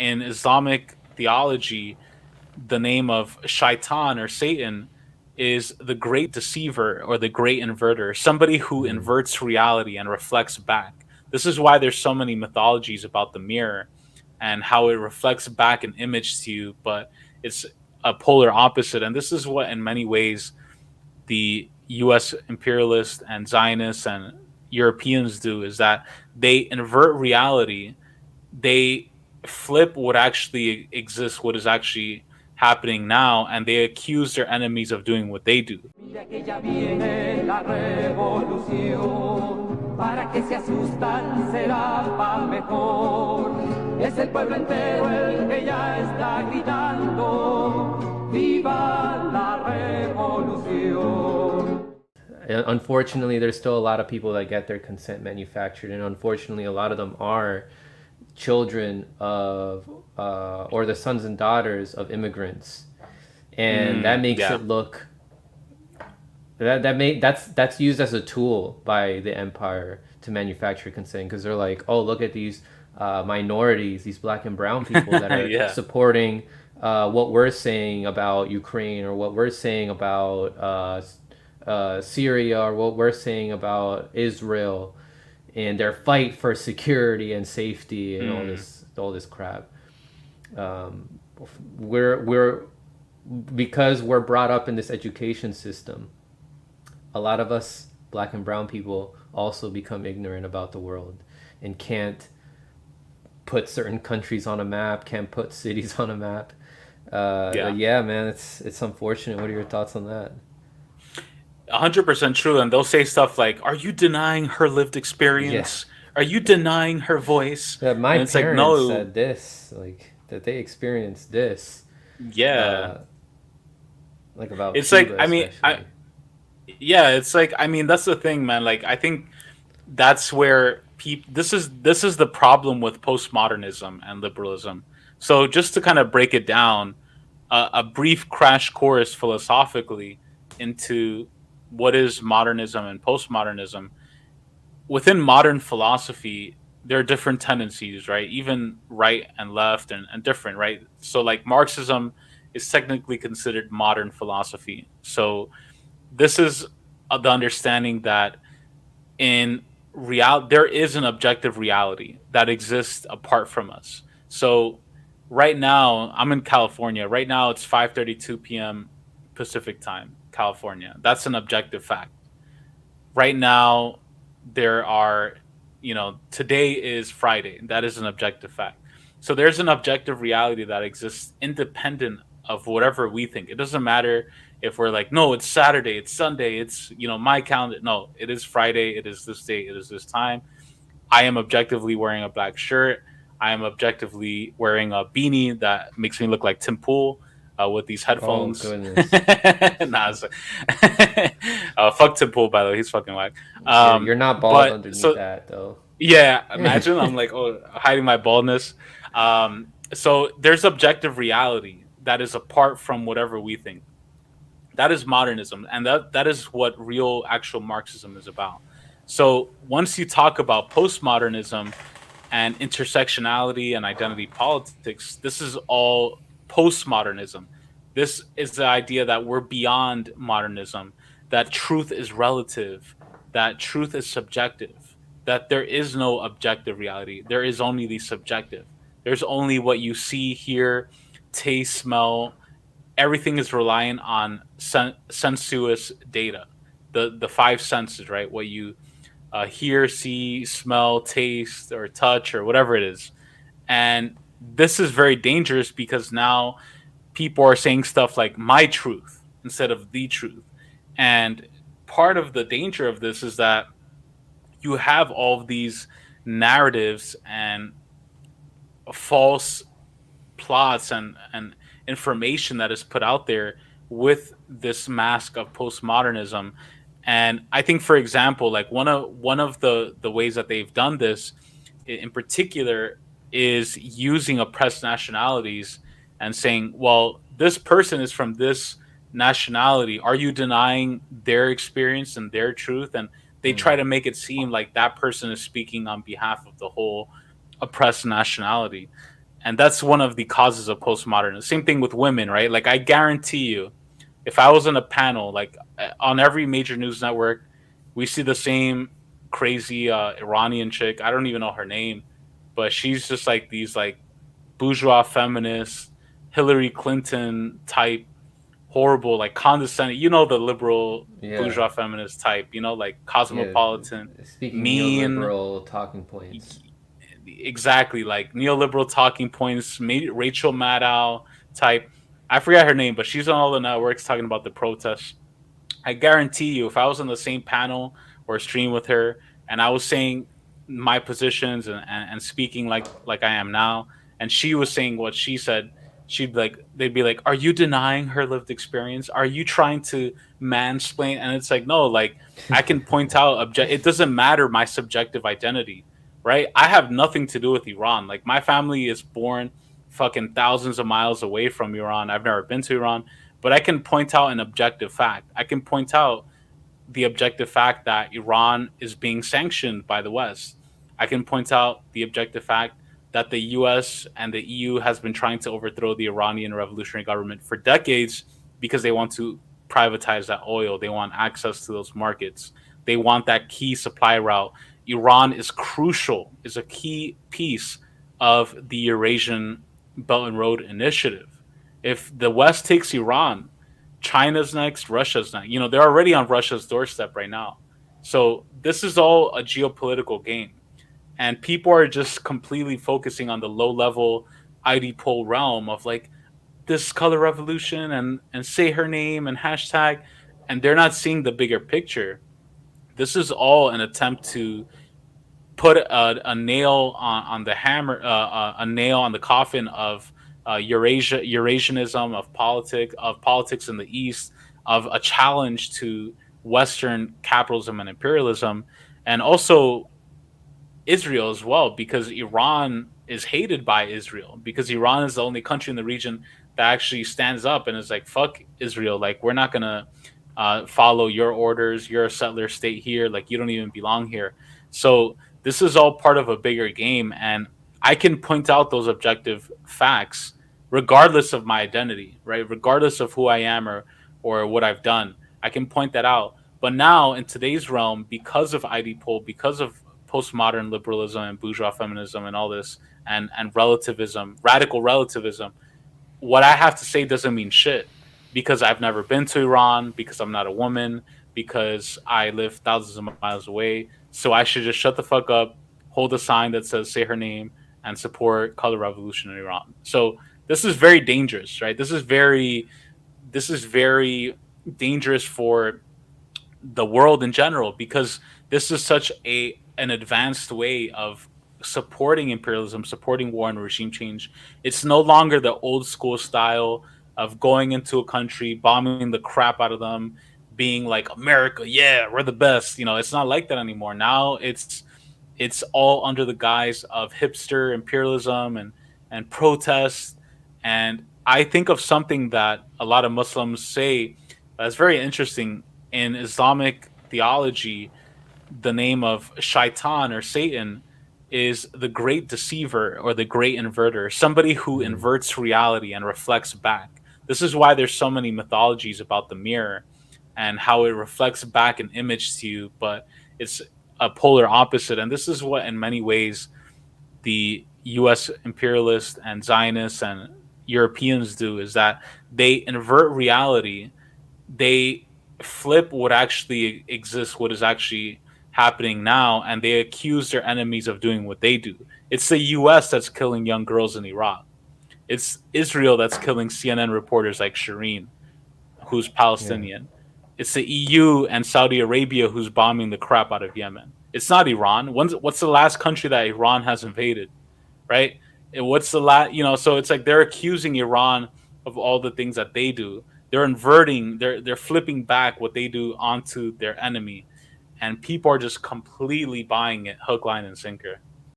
in Islamic theology, the name of Shaitan or Satan is the great deceiver or the great inverter, somebody who Mm. inverts reality and reflects back. This is why there's so many mythologies about the mirror and how it reflects back an image to you, but it's a polar opposite. And this is what, in many ways, the US imperialists and Zionists and Europeans do, is that they invert reality, they flip what actually exists, what is actually happening now, and they accuse their enemies of doing what they do. Mira que ya viene la revolución, para que se asustan será pa' mejor. Es el pueblo entero el que ya está gritando, viva la revolución. Unfortunately, there's still a lot of people that get their consent manufactured, and unfortunately, a lot of them are children of or the sons and daughters of immigrants, and that makes Yeah. it look that's used as a tool by the empire to manufacture consent, because they're like, oh, look at these minorities, these black and brown people that are Yeah. supporting what we're saying about Ukraine, or what we're saying about Syria, or what we're saying about Israel, and their fight for security and safety and all this crap. We're because we're brought up in this education system, a lot of us black and brown people also become ignorant about the world and can't put certain countries on a map, can't put cities on a map. Yeah, man, it's unfortunate. What are your thoughts on that? 100% true. And they'll say stuff like, are you denying her lived Yeah, experience? Are you denying her voice? that my And it's like, parents no, said this, like that they experienced this, yeah. uh, like about It's like, Cuba I mean, especially. yeah, it's like, I mean, that's the thing, man. Like, I think that's where people, this is the problem with postmodernism and liberalism. So just to kind of break it down, a brief crash course philosophically into what is modernism and postmodernism. Within modern philosophy, there are different tendencies, right? Even right and left and different, right? So like Marxism is technically considered modern philosophy. So this is the understanding that in there is an objective reality that exists apart from us. So right now, I'm in California. Right now it's 5:32 p.m. Pacific time, California. That's an objective fact. Right now there are, today is Friday. That is an objective fact. So there's an objective reality that exists independent of whatever we think. It doesn't matter if we're like, no, it's Saturday, it's Sunday, it's, my calendar. No, it is Friday, it is this day, it is this time. I am objectively wearing a black shirt. I am objectively wearing a beanie that makes me look like Tim Pool with these Oh headphones. goodness. Nah, fuck Tim Pool, by the way. He's fucking whack. You're not bald But underneath so, that though. yeah, imagine I'm like, oh, hiding my baldness. So there's objective reality that is apart from whatever we think. That is modernism, and that is what real actual Marxism is about. So once you talk about postmodernism and intersectionality and identity politics, this is all postmodernism. This is the idea that we're beyond modernism, that truth is relative, that truth is subjective, that there is no objective reality. There is only the subjective. There's only what you see, hear, taste, smell. Everything is reliant on sensuous data, the five senses, right? What you hear, see, smell, taste, or touch, or whatever it is. And this is very dangerous because now people are saying stuff like my truth instead of the truth. And part of the danger of this is that you have all of these narratives and false plots and information that is put out there with this mask of postmodernism. And I think, for example, like one of the ways that they've done this in particular is using oppressed nationalities and saying, well, this person is from this nationality. Are you denying their experience and their truth? And they try Mm. to make it seem like that person is speaking on behalf of the whole oppressed nationality. And that's one of the causes of postmodernism. Same thing with women, right? Like I guarantee you, if I was on a panel, like on every major news network, we see the same crazy Iranian chick. I don't even know her name, but she's just like these like bourgeois feminist, Hillary Clinton type, horrible, like condescending. You know the liberal Yeah, bourgeois feminist type. You know, like yeah. cosmopolitan, Speaking mean. neoliberal talking points. Exactly, like neoliberal talking points. Rachel Maddow type. I forget her name, but she's on all the networks talking about the protests. I guarantee you, if I was on the same panel or stream with her and I was saying my positions and speaking like I am now, and she was saying what she said, she'd like they'd be like, "Are you denying her lived experience? Are you trying to mansplain?" And it's like, no, like I can point out it doesn't matter my subjective identity, right? I have nothing to do with Iran. Like my family is born fucking thousands of miles away from Iran. I've never been to Iran, but I can point out an objective fact. I can point out the objective fact that Iran is being sanctioned by the West. I can point out the objective fact that the US and the EU has been trying to overthrow the Iranian revolutionary government for decades because they want to privatize that oil. They want access to those markets. They want that key supply route. Iran is crucial, is a key piece of the Eurasian Belt and Road Initiative. If the West takes Iran, China's next, Russia's next. You know, they're already on Russia's doorstep right now. So this is all a geopolitical game. And people are just completely focusing on the low level ID poll realm of like this color revolution and say her name and hashtag. And they're not seeing the bigger picture. This is all an attempt to put a nail on the hammer, a nail on the coffin of Eurasianism, of politics in the East, of a challenge to Western capitalism and imperialism, and also Israel as well, because Iran is hated by Israel, because Iran is the only country in the region that actually stands up and is like, fuck Israel, like we're not gonna follow your orders. You're a settler state here, like you don't even belong here. So this is all part of a bigger game, and I can point out those objective facts regardless of my identity, right? Regardless of who I am or what I've done, I can point that out. But now in today's realm, because of ID poll, because of postmodern liberalism and bourgeois feminism and all this and relativism, radical relativism, what I have to say doesn't mean shit because I've never been to Iran, because I'm not a woman, because I live thousands of miles away. So I should just shut the fuck up, hold a sign that says say her name, and support color revolution in Iran. So this is very dangerous, right? This is very dangerous for the world in general because this is such a an advanced way of supporting imperialism, supporting war and regime change. It's no longer the old school style of going into a country, bombing the crap out of them, being like America, yeah, we're the best. You know, it's not like that anymore. Now it's all under the guise of hipster imperialism and protest. And I think of something that a lot of Muslims say that's very interesting in Islamic theology. The name of Shaitan or Satan is the great deceiver or the great inverter, somebody who Mm. inverts reality and reflects back. This is why there's so many mythologies about the mirror and how it reflects back an image to you, but it's a polar opposite. And this is what, in many ways, the U.S. imperialists and Zionists and Europeans do is that they invert reality. They flip what actually exists, what is actually happening now, and they accuse their enemies of doing what they do. It's the US that's killing young girls in Iraq. It's Israel that's killing CNN reporters like Shireen, who's Yeah. Palestinian. It's the EU and Saudi Arabia who's bombing the crap out of Yemen. It's not Iran. What's the last country that Iran has invaded, right? And what's the last, so it's like they're accusing Iran of all the things that they do. They're inverting, they're flipping back what they do onto their enemy, and people are just completely buying it, hook, line, and sinker.